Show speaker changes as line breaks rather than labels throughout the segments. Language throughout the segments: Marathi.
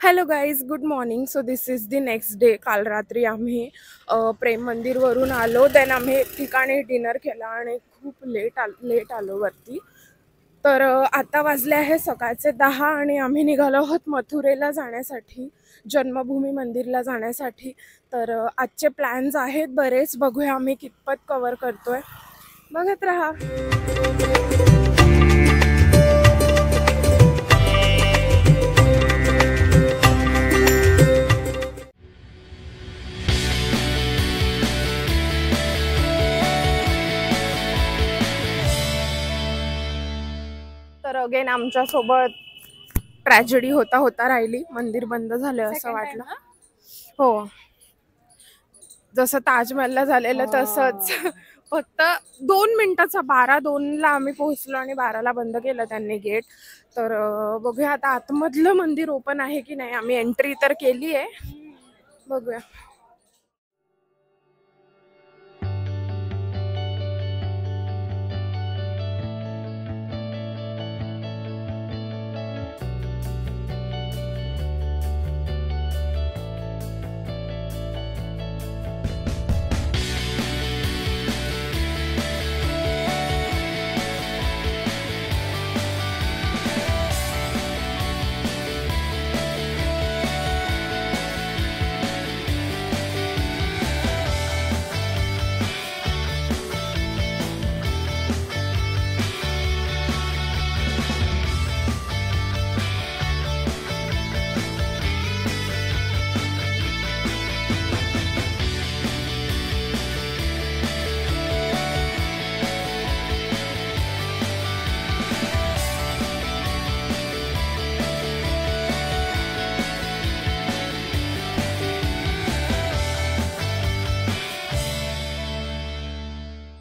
Hello guys, good morning. So this is the next day. काल रात्री आम्ही प्रेम मंदिरवरून आलो. देन आम्ही एक ठिकाणी डिनर केला आणि खूप लेट आलो वरती. तर आता वाजले आहे सकाळचे 10 आणि आम्ही निघालो आहोत मथुरेला जाण्यासाठी, जन्मभूमी मंदिरला जाण्यासाठी. तर आजचे प्लॅन्स आहेत बरेच. बघूया आम्ही कितपत कवर करतोय. बघत राहा. तर अगेन आमच्या सोबत ट्रॅजेडी होता राहिली. मंदिर बंद झालं असं वाटलं. हो, जसं ताजमहलला झालेलं तसंच. फक्त 2 मिनिटाचा 12:02ला आम्ही पोहोचलो आणि 12ला बंद केलं त्यांनी गेट. तर बघूया आता आतमधलं मंदिर ओपन आहे की नाही. आम्ही एंट्री तर केली आहे, बघूया.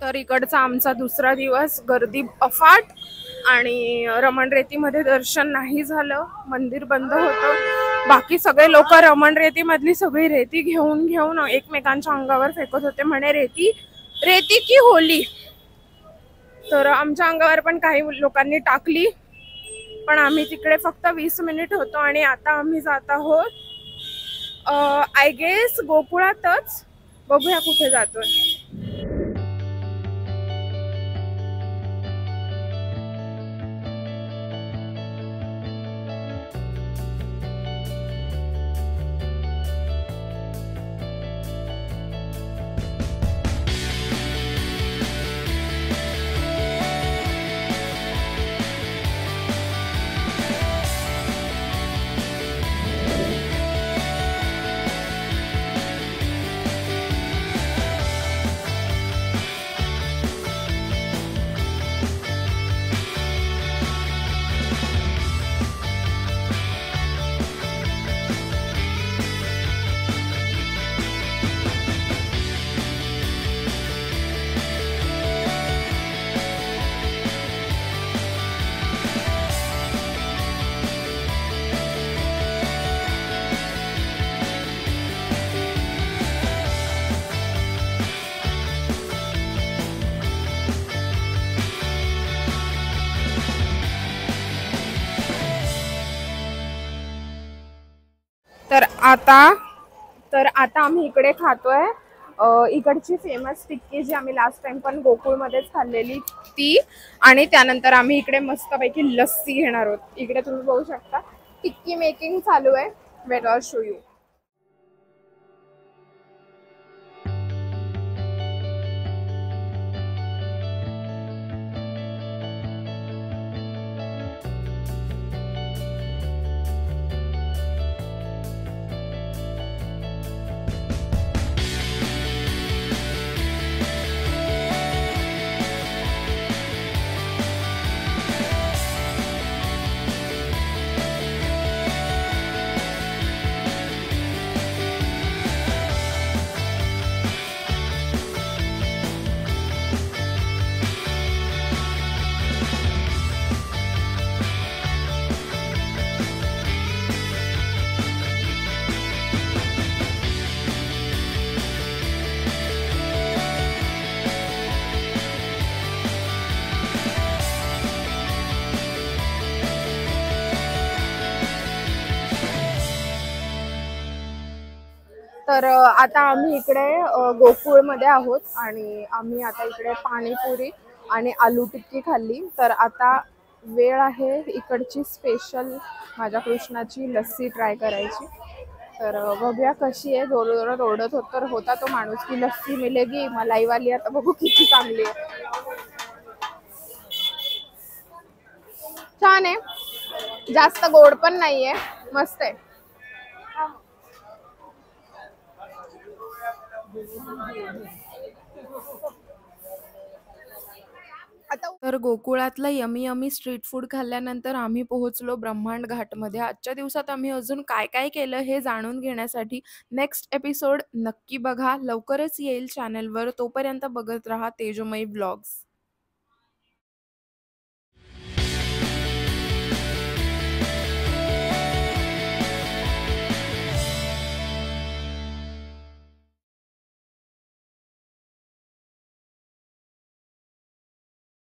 तर इकडचा आमचा दुसरा दिवस. गर्दी अफाट आणि रमणरेतीमध्ये दर्शन नाही झालं. मंदिर बंद होतं. बाकी सगळे लोक रमणरेतीमधली सगळी रेती घेऊन एकमेकांच्या अंगावर फेकत होते, म्हणे रेती रेती की होली. तर आमच्या अंगावर पण काही लोकांनी टाकली, पण आम्ही तिकडे फक्त 20 मिनिट होतो आणि आता आम्ही जात आहोत आय गेस गोकुळातच. बघूया कुठे जातोय. तर आता आम्ही इकडे खातोय इकडची फेमस टिक्की, जी आम्ही लास्ट टाइम पण गोकुळमध्येच खाल्लेली ती. आणि त्यानंतर आम्ही इकडे मस्तपैकी लस्सी घेणार आहोत. इकडे तुम्ही बघू शकता टिक्की मेकिंग चालू आहे. Weight I show you. तर आता आम्ही इकडे गोकुळमध्ये आहोत आणि आम्ही आता इकडे पाणीपुरी आणि आलू टिक्की खाल्ली. तर आता वेळ आहे इकडची स्पेशल माझ्या कृष्णाची लस्सी ट्राय करायची. तर बघूया कशी आहे. जोर जोरात ओरडत होत तर होता तो माणूस की लस्सी मिलेगी मलाईवाली. आता बघू किती चांगली आहे. छान आहे, जास्त गोड पण नाहीये, मस्त आहे. तर गोकुळातलं यमी यमी स्ट्रीट फूड खाल्ल्यानंतर आम्ही पोहोचलो ब्रह्मांड घाटमध्ये. आजच्या दिवसात आम्ही अजून काय काय केलं हे जाणून घेण्यासाठी नेक्स्ट एपिसोड नक्की बघा. लवकरच येईल चॅनलवर. तोपर्यंत बघत राहा तेजोमयी व्लॉग्स.